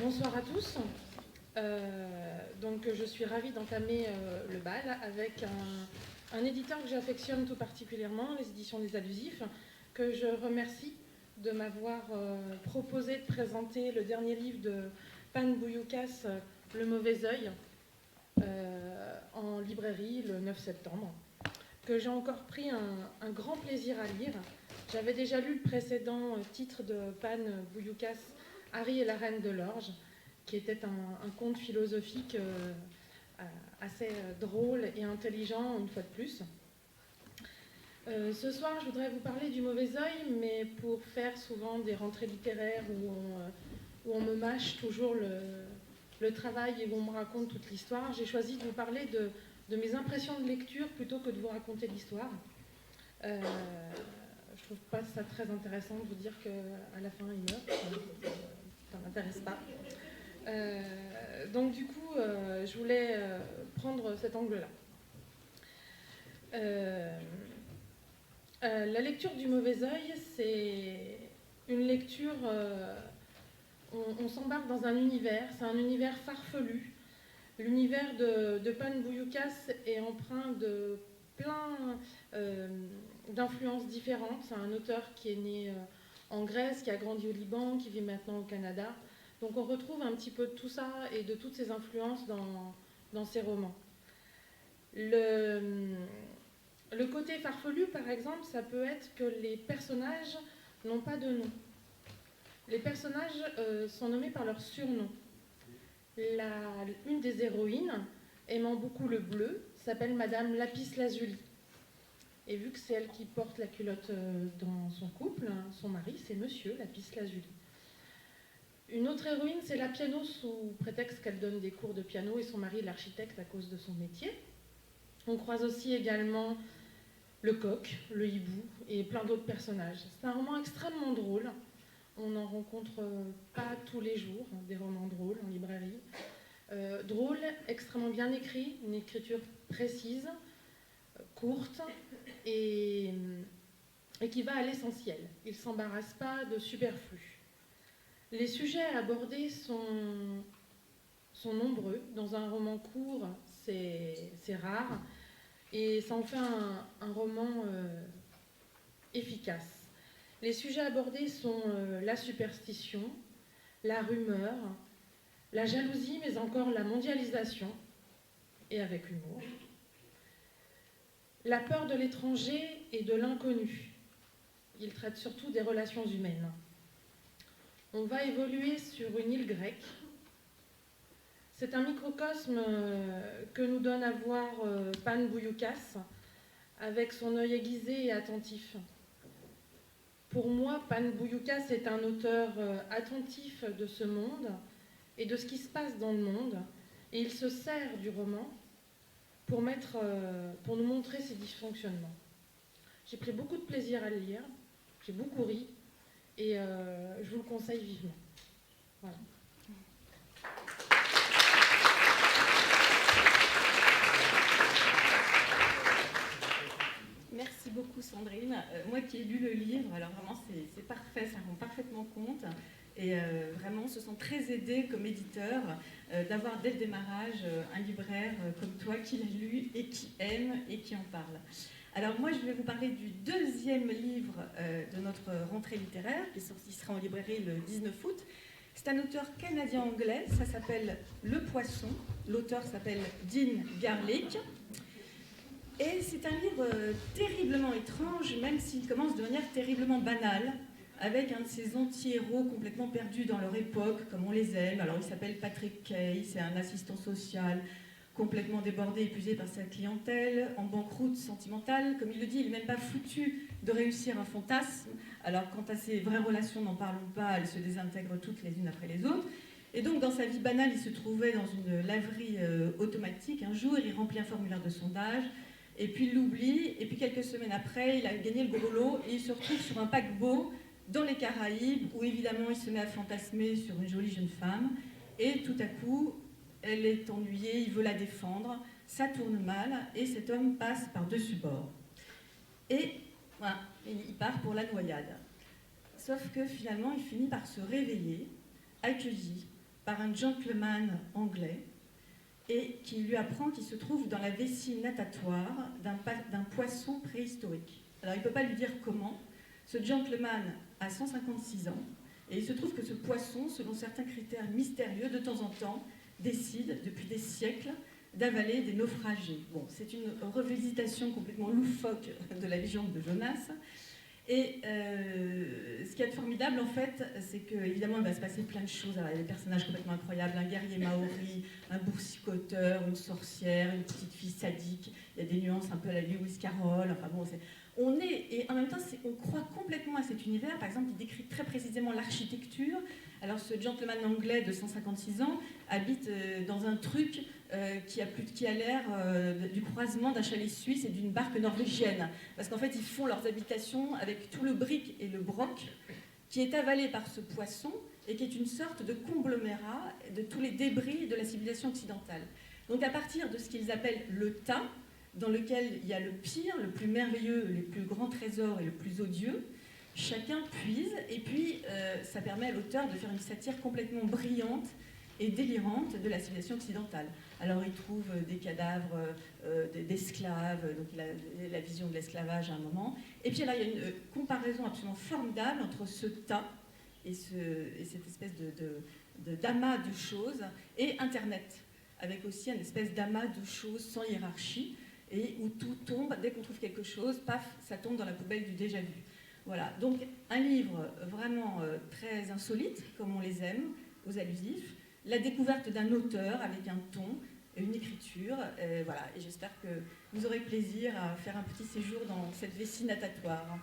Bonsoir à tous. Donc, je suis ravie d'entamer le bal avec un éditeur que j'affectionne tout particulièrement, les éditions des Allusifs, que je remercie de m'avoir proposé de présenter le dernier livre de Pan Bouilloukas, Le Mauvais Œil, en librairie le 9 septembre, que j'ai encore pris un grand plaisir à lire. J'avais déjà lu le précédent titre de Pan Bouilloukas, Harry et la Reine de l'Orge, qui était un conte philosophique assez drôle et intelligent, une fois de plus. Ce soir, je voudrais vous parler du Mauvais Œil, mais pour faire souvent des rentrées littéraires où on me mâche toujours le travail et où on me raconte toute l'histoire, j'ai choisi de vous parler de mes impressions de lecture plutôt que de vous raconter l'histoire. Je trouve pas ça très intéressant de vous dire qu'à la fin, il meurt. Ça m'intéresse pas. Donc du coup, je voulais prendre cet angle-là. La lecture du Mauvais Œil, c'est une lecture... on s'embarque dans un univers, c'est un univers farfelu. L'univers de Pan Bouilloukas est empreint de plein d'influences différentes. C'est un auteur qui est né en Grèce, qui a grandi au Liban, qui vit maintenant au Canada. Donc on retrouve un petit peu de tout ça et de toutes ces influences dans ses romans. Le côté farfelu, par exemple, ça peut être que les personnages n'ont pas de nom. Les personnages sont nommés par leur surnom. Une des héroïnes, aimant beaucoup le bleu, s'appelle Madame Lapis-Lazuli. Et vu que c'est elle qui porte la culotte dans son couple, son mari, c'est Monsieur Lapis-Lazuli. Une autre héroïne, c'est la piano, sous prétexte qu'elle donne des cours de piano, et son mari est l'architecte à cause de son métier. On croise aussi également le coq, le hibou et plein d'autres personnages. C'est un roman extrêmement drôle. On n'en rencontre pas tous les jours, des romans drôles en librairie. Drôle, extrêmement bien écrit, une écriture précise, courte et qui va à l'essentiel. Il ne s'embarrasse pas de superflu. Les sujets abordés sont nombreux. Dans un roman court, c'est rare. Et ça en fait un roman efficace. Les sujets abordés sont la superstition, la rumeur, la jalousie, mais encore la mondialisation, et avec humour. La peur de l'étranger et de l'inconnu. Il traite surtout des relations humaines. On va évoluer sur une île grecque. C'est un microcosme que nous donne à voir Pan Bouilloukas, avec son œil aiguisé et attentif. Pour moi, Pan Bouilloukas est un auteur attentif de ce monde et de ce qui se passe dans le monde, et il se sert du roman pour nous montrer ses dysfonctionnements. J'ai pris beaucoup de plaisir à le lire, j'ai beaucoup ri, et je vous le conseille vivement. Voilà. Merci beaucoup Sandrine. Moi qui ai lu le livre, alors vraiment c'est parfait, ça rend parfaitement compte. Et vraiment, on se sent très aidé comme éditeur d'avoir dès le démarrage un libraire comme toi qui l'a lu et qui aime et qui en parle. Alors moi, je vais vous parler du deuxième livre de notre rentrée littéraire qui sortira en librairie le 19 août. C'est un auteur canadien-anglais, ça s'appelle Le Poisson. L'auteur s'appelle Dean Garlick. Et c'est un livre terriblement étrange, même s'il commence de manière terriblement banale, avec un de ces anti-héros complètement perdus dans leur époque, comme on les aime. Alors il s'appelle Patrick Kay, c'est un assistant social complètement débordé, épuisé par sa clientèle, en banqueroute sentimentale. Comme il le dit, il n'est même pas foutu de réussir un fantasme. Alors quant à ses vraies relations, n'en parlons pas, elles se désintègrent toutes les unes après les autres. Et donc dans sa vie banale, il se trouvait dans une laverie automatique. Un jour, il remplit un formulaire de sondage, et puis il l'oublie, et puis quelques semaines après, il a gagné le gros lot, et il se retrouve sur un paquebot dans les Caraïbes, où évidemment il se met à fantasmer sur une jolie jeune femme, et tout à coup, elle est ennuyée, il veut la défendre, ça tourne mal, et cet homme passe par-dessus bord. Et voilà, il part pour la noyade. Sauf que finalement, il finit par se réveiller, accueilli par un gentleman anglais et qui lui apprend qu'il se trouve dans la vessie natatoire d'un poisson préhistorique. Alors il ne peut pas lui dire comment. Ce gentleman a 156 ans et il se trouve que ce poisson, selon certains critères mystérieux, de temps en temps, décide, depuis des siècles, d'avaler des naufragés. Bon, c'est une revisitation complètement loufoque de la légende de Jonas. Et ce qui est formidable, en fait, c'est qu'évidemment, il va se passer plein de choses. Alors, il y a des personnages complètement incroyables, un guerrier maori, un boursicoteur, une sorcière, une petite fille sadique. Il y a des nuances un peu à la Lewis Carroll. Enfin bon, et en même temps, on croit complètement à cet univers. Par exemple, il décrit très précisément l'architecture. Alors, ce gentleman anglais de 156 ans habite dans un truc qui a l'air du croisement d'un chalet suisse et d'une barque norvégienne. Parce qu'en fait, ils font leurs habitations avec tout le brick et le broc qui est avalé par ce poisson et qui est une sorte de conglomérat de tous les débris de la civilisation occidentale. Donc à partir de ce qu'ils appellent le tas, dans lequel il y a le pire, le plus merveilleux, les plus grands trésors et le plus odieux, chacun puise, et puis ça permet à l'auteur de faire une satire complètement brillante et délirante de la civilisation occidentale. Alors il trouve des cadavres d'esclaves, donc il a la vision de l'esclavage à un moment, et puis là il y a une comparaison absolument formidable entre ce tas et cette espèce d'amas de choses et Internet, avec aussi une espèce d'amas de choses sans hiérarchie, et où tout tombe, dès qu'on trouve quelque chose, paf, ça tombe dans la poubelle du déjà vu. Voilà, donc un livre vraiment très insolite, comme on les aime, aux allusifs, la découverte d'un auteur avec un ton, une écriture, voilà, et j'espère que vous aurez plaisir à faire un petit séjour dans cette vessie natatoire.